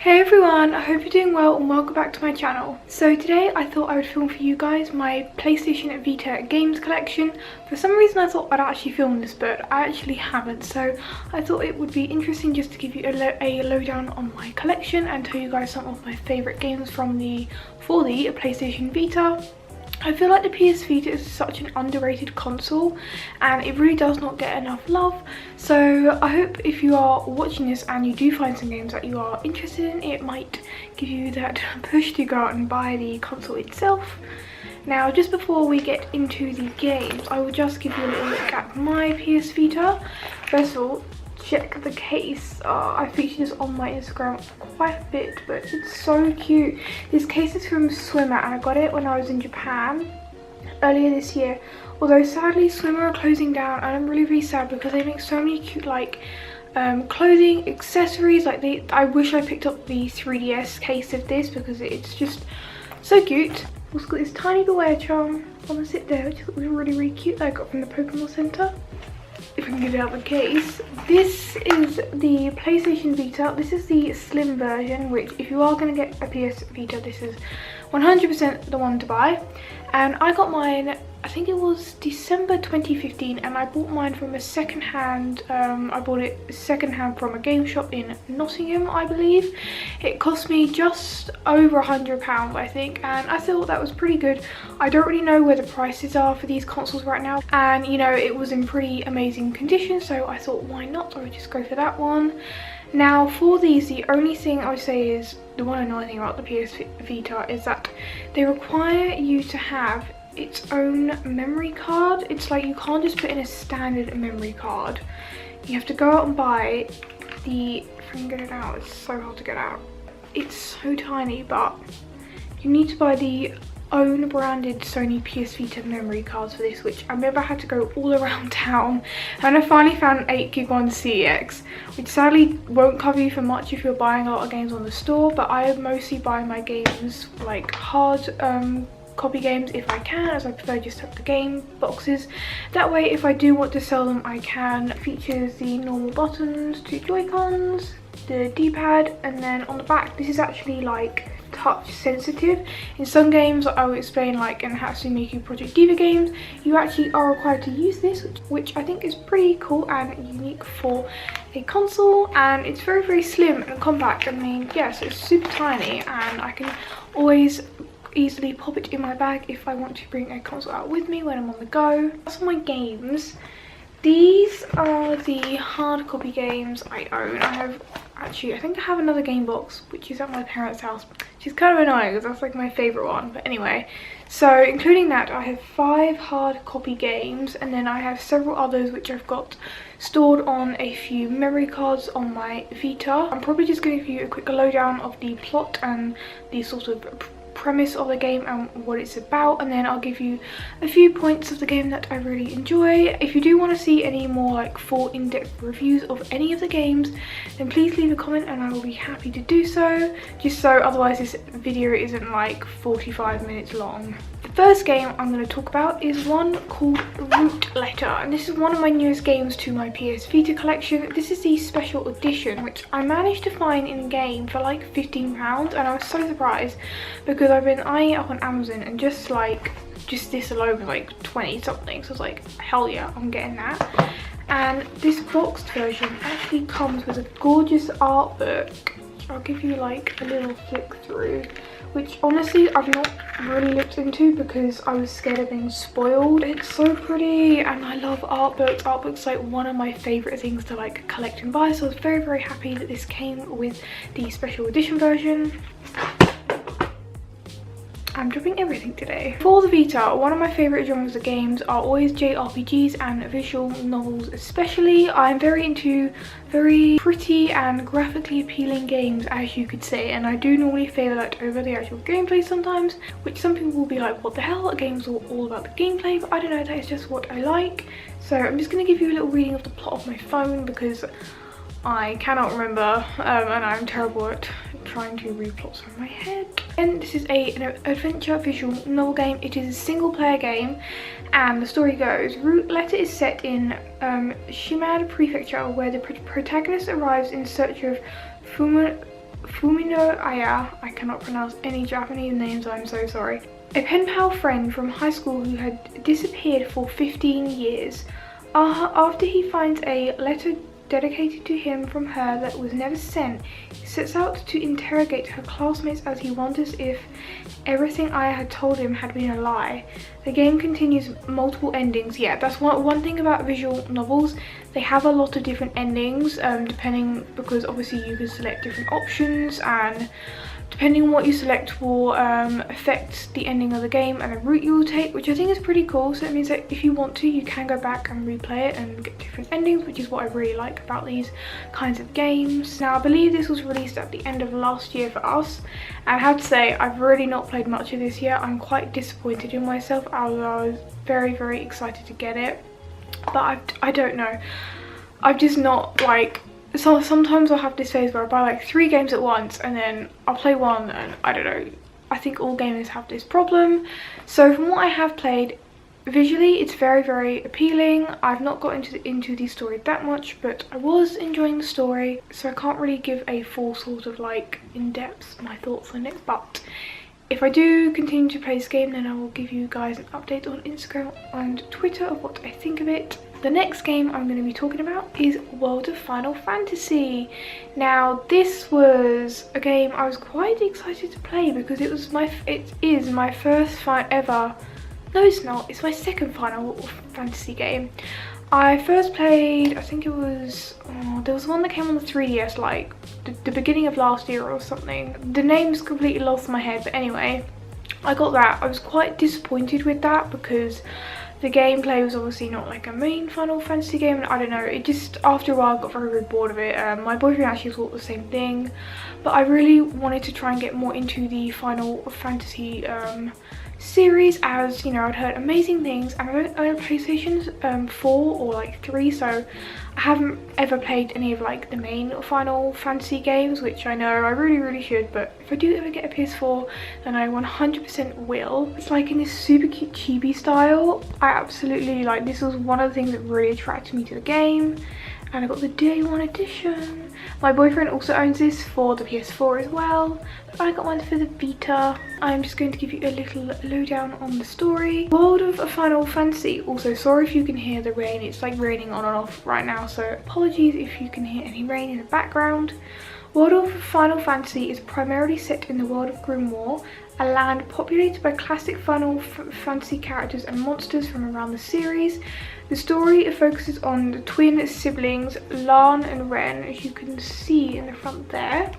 Hey everyone, I hope you're doing well and welcome back to my channel. So today I thought I would film for you guys my PlayStation Vita games collection. For some reason I thought I'd actually film this, but I actually haven't. So I thought it would be interesting just to give you a lowdown on my collection and tell you guys some of my favourite games for the PlayStation Vita. I feel like the PS Vita is such an underrated console and it really does not get enough love. So I hope if you are watching this and you do find some games that you are interested in, it might give you that push to go out and buy the console itself. Now, just before we get into the games, I will just give you a little look at my PS Vita. First of all, check the case. I featured this on my Instagram quite a bit, but it's so cute. This case is from Swimmer and I got it when I was in Japan earlier this year. Although sadly Swimmer are closing down and I'm really sad because they make so many cute clothing, accessories. I wish I picked up the 3DS case of this because it's just so cute. Also got this tiny beware charm on the sit there, which is really cute, that I got from the Pokemon Center. If I can get it out of the case. This is the PlayStation Vita. This is the slim version, which if you are going to get a PS Vita, this is 100% the one to buy. And I got mine, I think it was December 2015, and I bought mine from a second-hand, I bought it second-hand from a game shop in Nottingham, I believe. It cost me just over £100, I think, and I thought that was pretty good. I don't really know where the prices are for these consoles right now, and you know, it was in pretty amazing condition, so I thought why not, I would just go for that one. Now for these, the only thing I would say is, the one annoying thing about the PS Vita is that they require you to have its own memory card. It's like you can't just put in a standard memory card. You have to go out and buy the, if I can get it out, it's so hard to get out. It's so tiny, but you need to buy the own branded Sony PS Vita memory cards for this, which I remember I had to go all around town, and I finally found an 8GB one CX, which sadly won't cover you for much if you're buying a lot of games on the store, but I mostly buy my games like hard copy games if I can, as I prefer just to have the game boxes. That way if I do want to sell them I can. It features the normal buttons, 2 Joy-Cons, the D-pad, and then on the back this is actually like touch sensitive. In some games, I will explain, like in Hatsune Miku Project Diva games, you actually are required to use this, which I think is pretty cool and unique for a console, and it's very slim and compact. I mean, yeah, so it's super tiny and I can always easily pop it in my bag if I want to bring a console out with me when I'm on the go. That's my games. These are the hard copy games I own. I think I have another game box which is at my parents' house, which is kind of annoying because that's like my favourite one. But anyway, so including that I have 5 hard copy games, and then I have several others which I've got stored on a few memory cards on my Vita. I'm probably just going to give you a quick lowdown of the plot and the sort of premise of the game and what it's about, and then I'll give you a few points of the game that I really enjoy. If you do want to see any more like full in-depth reviews of any of the games, then please leave a comment and I will be happy to do so, just so otherwise this video isn't like 45 minutes long. The first game I'm going to talk about is one called Root Letter, and this is one of my newest games to my PS Vita collection. This is the special edition, which I managed to find in game for like £15, and I was so surprised because I've been eyeing it up on Amazon, and just this alone was like 20 something, so I was like, hell yeah, I'm getting that. And this boxed version actually comes with a gorgeous art book. I'll give you like a little flick through, which honestly I've not really looked into because I was scared of being spoiled. It's so pretty and I love art books. Art books are like one of my favourite things to like collect and buy, so I was very happy that this came with the special edition version. I'm dropping everything today. For the Vita, one of my favourite genres of games are always JRPGs and visual novels especially. I'm very into very pretty and graphically appealing games, as you could say, and I do normally favour that over the actual gameplay sometimes, which some people will be like, what the hell, games are all about the gameplay, but I don't know, that is just what I like. So I'm just going to give you a little reading of the plot of my phone because I cannot remember and I'm terrible at trying to read plots from my head. And this is an adventure visual novel game. It is a single player game, and the story goes, Root Letter is set in Shimada Prefecture, where the protagonist arrives in search of Fumino Aya, I cannot pronounce any Japanese names, I'm so sorry. A pen pal friend from high school who had disappeared for 15 years. After he finds a letter dedicated to him from her that was never sent, he sets out to interrogate her classmates as he wonders if everything Aya had told him had been a lie. The game continues multiple endings. Yeah, that's one thing about visual novels. They have a lot of different endings, depending, because obviously you can select different options, and depending on what you select will affect the ending of the game and the route you will take, which I think is pretty cool. So it means that if you want to, you can go back and replay it and get different endings, which is what I really like about these kinds of games. Now, I believe this was released at the end of last year for us, and I have to say I've really not played much of this yet. I'm quite disappointed in myself, although I was very excited to get it. But I don't know, I've just not like, so sometimes I'll have this phase where I buy like 3 games at once and then I'll play one, and I don't know, I think all gamers have this problem. So from what I have played, visually it's very appealing. I've not got into the story that much, but I was enjoying the story, so I can't really give a full sort of like in-depth my thoughts on it. But if I do continue to play this game, then I will give you guys an update on Instagram and Twitter of what I think of it. The next game I'm going to be talking about is World of Final Fantasy. Now, this was a game I was quite excited to play because it is my first ever. No, it's not. It's my second Final Fantasy game. I first played, I think it was, there was one that came on the 3DS like the beginning of last year or something. The name's completely lost in my head, but anyway, I got that. I was quite disappointed with that because the gameplay was obviously not like a main Final Fantasy game, and I don't know, it just, after a while I got very bored of it. My boyfriend actually thought the same thing, but I really wanted to try and get more into the Final Fantasy series, as you know, I'd heard amazing things, and I don't own a PlayStation 4 or like 3, so I haven't ever played any of like the main Final Fantasy games, which I know I really should, but if I do ever get a PS4, then I 100% will. It's like in this super cute chibi style. I absolutely like, this was one of the things that really attracted me to the game, and I got the day 1 edition. My boyfriend also owns this for the PS4 as well, but I got one for the Vita. I'm just going to give you a little lowdown on the story. World of Final Fantasy. Also, sorry if you can hear the rain. It's like raining on and off right now, so apologies if you can hear any rain in the background. World of Final Fantasy is primarily set in the world of Grimoire, a land populated by classic Final Fantasy characters and monsters from around the series. The story focuses on the twin siblings Lan and Ren, as you can see in the front there,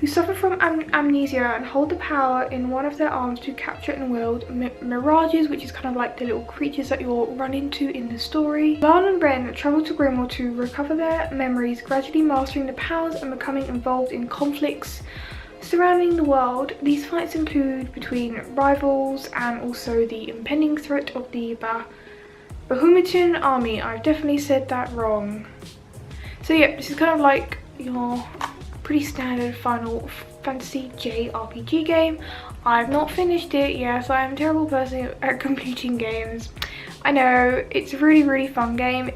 who suffer from amnesia and hold the power in one of their arms to capture and wield mirages, which is kind of like the little creatures that you'll run into in the story. Lan and Ren travel to Grimoire to recover their memories, gradually mastering the powers and becoming involved in conflicts surrounding the world. These fights include between rivals and also the impending threat of the Bahamutian army. I've definitely said that wrong. So yeah, this is kind of like your pretty standard Final Fantasy JRPG game. I've not finished it. Yes, I am a terrible person at completing games. I know, it's a really fun game.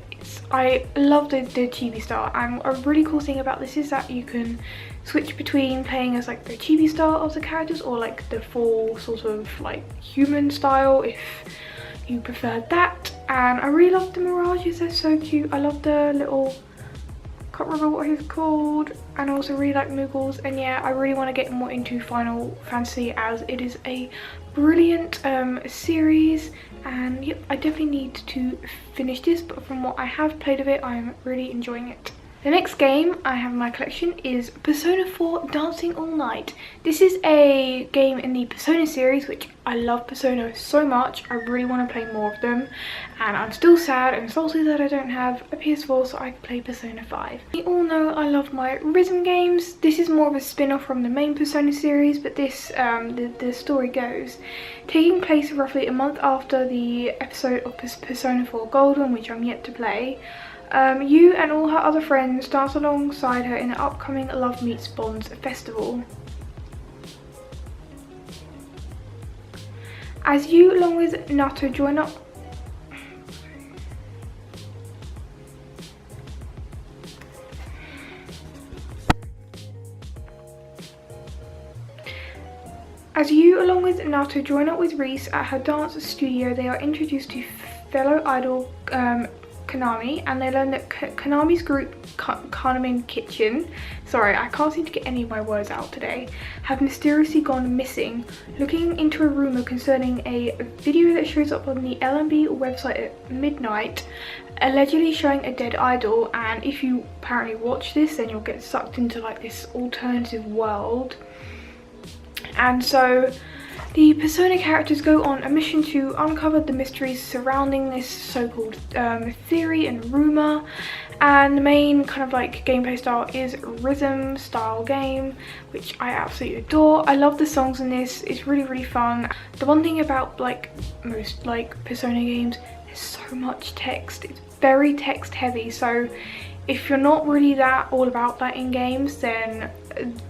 I love the chibi style, and a really cool thing about this is that you can switch between playing as like the chibi style of the characters or like the full sort of like human style if you prefer that. And I really love the mirages, they're so cute. I love the little, can't remember what he's called, and I also really like Moogles. And yeah, I really want to get more into Final Fantasy as it is a brilliant series, and yep, I definitely need to finish this, but from what I have played of it, I'm really enjoying it. The next game I have in my collection is Persona 4 Dancing All Night. This is a game in the Persona series, which I love Persona so much. I really want to play more of them, and I'm still sad and salty that I don't have a PS4 so I can play Persona 5. You all know I love my rhythm games. This is more of a spin-off from the main Persona series, but this, the story goes, taking place roughly a month after the episode of Persona 4 Golden, which I'm yet to play. You and all her other friends dance alongside her in the upcoming Love Meets Bonds festival. As you, along with Nato, join up As you, along with Naoto, join up with Reese at her dance studio, they are introduced to fellow idol Konami, and they learn that Konami's group, Kanamin Kitchen, sorry, I can't seem to get any of my words out today, have mysteriously gone missing. Looking into a rumour concerning a video that shows up on the LMB website at midnight, allegedly showing a dead idol, and if you apparently watch this, then you'll get sucked into like this alternative world. And so the Persona characters go on a mission to uncover the mysteries surrounding this so-called theory and rumour, and the main kind of like gameplay style is rhythm style game, which I absolutely adore. I love the songs in this, it's really fun. The one thing about like most like Persona games, there's so much text, it's very text heavy, so if you're not really that all about that in games, then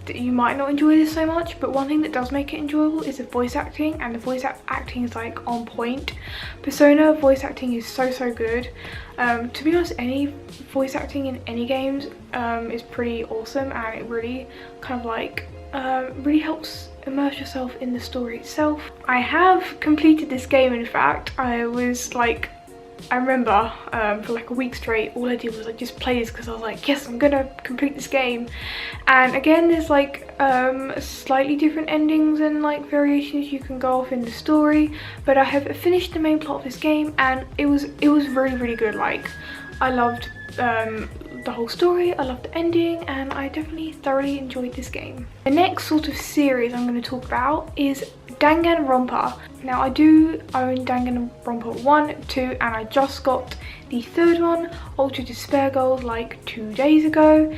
you might not enjoy this so much. But one thing that does make it enjoyable is the voice acting, and the voice acting is like on point. Persona voice acting is so good. To be honest, any voice acting in any games is pretty awesome, and it really kind of like really helps immerse yourself in the story itself. I have completed this game, in fact. I remember for like a week straight, all I did was like just play this because I was like, yes, I'm gonna complete this game. And again, there's like slightly different endings and like variations you can go off in the story, but I have finished the main plot of this game, and it was really good. Like, I loved the whole story, I loved the ending, and I definitely thoroughly enjoyed this game. The next sort of series I'm going to talk about is Danganronpa. Now, I do own Danganronpa 1, 2, and I just got the third one, Ultra Despair Girls, like 2 days ago.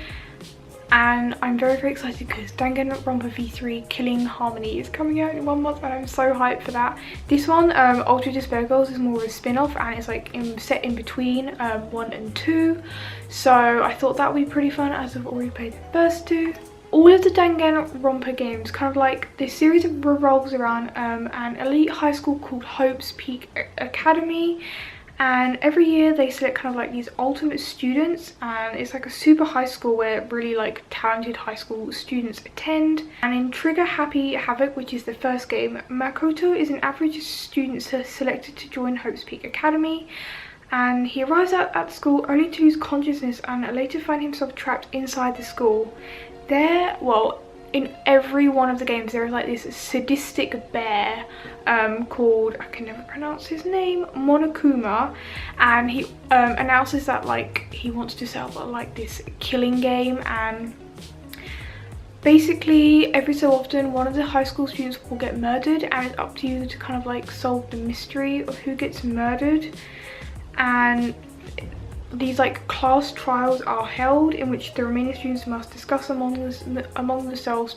And I'm very excited because Danganronpa V3 Killing Harmony is coming out in 1 month, and I'm so hyped for that. This one, Ultra Despair Girls, is more of a spin-off, and it's like set in between 1 and 2. So I thought that would be pretty fun, as I've already played the first 2. All of the Danganronpa games, kind of like this series revolves around an elite high school called Hope's Peak Academy. And every year they select kind of like these ultimate students, and it's like a super high school where really like talented high school students attend. And in Trigger Happy Havoc, which is the first game, Makoto is an average student selected to join Hope's Peak Academy, and he arrives at the school only to lose consciousness and later find himself trapped inside the school. In every one of the games there is like this sadistic bear called, I can never pronounce his name, Monokuma, and he announces that like he wants to set up like this killing game, and basically every so often one of the high school students will get murdered, and it's up to you to kind of like solve the mystery of who gets murdered. And these like class trials are held in which the remaining students must discuss among themselves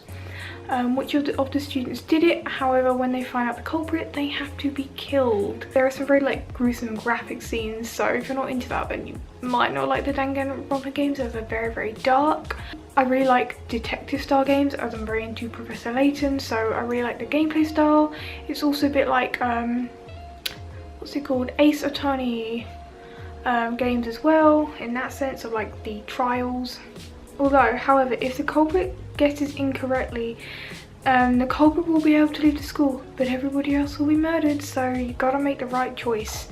which of the students did it. However, when they find out the culprit, they have to be killed. There are some very like gruesome graphic scenes, so if you're not into that, then you might not like the Danganronpa games, as they're very dark. I really like detective style games, as I'm very into Professor Layton, so I really like the gameplay style. It's also a bit like what's it called, Ace Attorney games as well, in that sense of like the trials. Although, however, if the culprit guesses incorrectly, the culprit will be able to leave the school, but everybody else will be murdered, so you gotta make the right choice.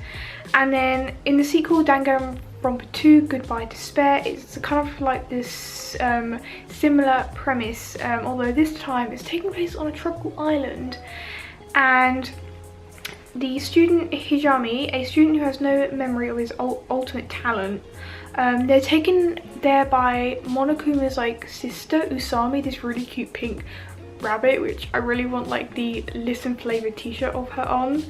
And then in the sequel, Danganronpa 2 Goodbye Despair, it's kind of like this similar premise, although this time it's taking place on a tropical island, and the student Hijami, a student who has no memory of his ultimate talent, they're taken there by Monokuma's like sister Usami, this really cute pink rabbit, which I really want like the Listen flavoured t-shirt of her on,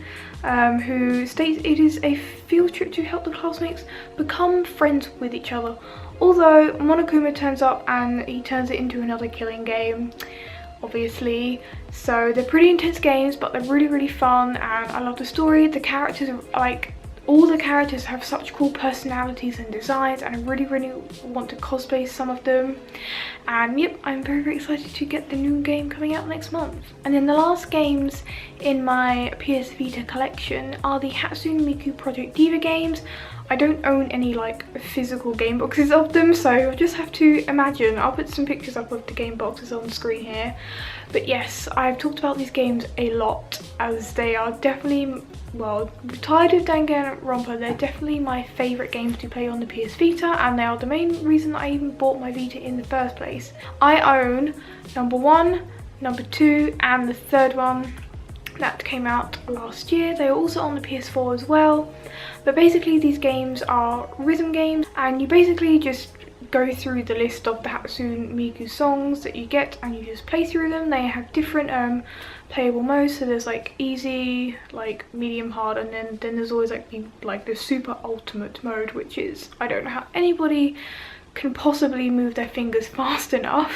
who states it is a field trip to help the classmates become friends with each other. Although Monokuma turns up and he turns it into another killing game, obviously. So they're pretty intense games, but they're really fun, and I love the story. The characters are like all the characters have such cool personalities and designs, and I really want to cosplay some of them. And yep, I'm very excited to get the new game coming out next month. And then the last games in my PS Vita collection are the Hatsune Miku Project Diva games. I don't own any like physical game boxes of them, so you'll just have to imagine. I'll put some pictures up of the game boxes on the screen here. But yes, I've talked about these games a lot, as they are definitely, well, tied with Danganronpa, they're definitely my favourite games to play on the PS Vita, and they are the main reason I even bought my Vita in the first place. I own number 1, number 2 and the third one that came out last year. They are also on the PS4 as well. But basically these games are rhythm games, and you basically just go through the list of the Hatsune Miku songs that you get and you just play through them. They have different playable modes, so there's like easy, like medium, hard, and then there's always like the super ultimate mode, which is, I don't know how anybody can possibly move their fingers fast enough.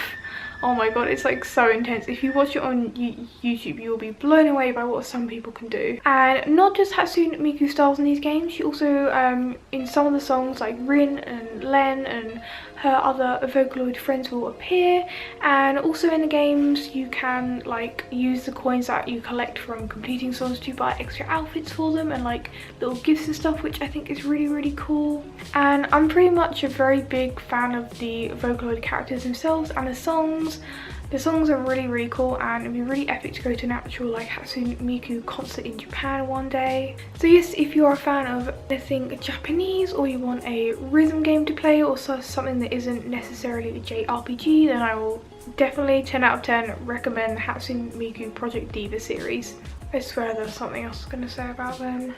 Oh my god, it's like so intense. If you watch it on YouTube, you'll be blown away by what some people can do. And not just Hatsune Miku stars in these games, she also, in some of the songs, like Rin and Len and her other Vocaloid friends will appear. And also in the games, you can like use the coins that you collect from completing songs to buy extra outfits for them and like little gifts and stuff, which I think is really cool. And I'm pretty much a very big fan of the Vocaloid characters themselves and the songs. The songs are really cool, and it'd be really epic to go to an actual like Hatsune Miku concert in Japan one day. So yes, if you're a fan of anything Japanese, or you want a rhythm game to play, or something that isn't necessarily a JRPG, then I will definitely 10 out of 10 recommend the Hatsune Miku Project Diva series. I swear there's something else I was going to say about them.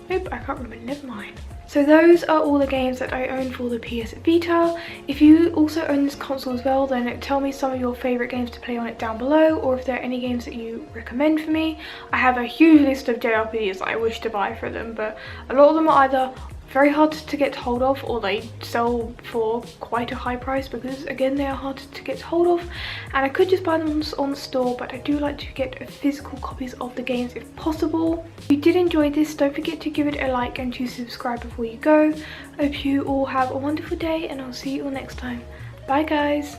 Nope, I can't remember, never mind. So those are all the games that I own for the PS Vita. If you also own this console as well, then tell me some of your favourite games to play on it down below, or if there are any games that you recommend for me. I have a huge list of JRPGs that I wish to buy for them, but a lot of them are either very hard to get hold of, or they sell for quite a high price because again they are hard to get hold of, and I could just buy them on the store, but I do like to get physical copies of the games if possible. If you did enjoy this, don't forget to give it a like and to subscribe before you go. I hope you all have a wonderful day, and I'll see you all next time. Bye guys!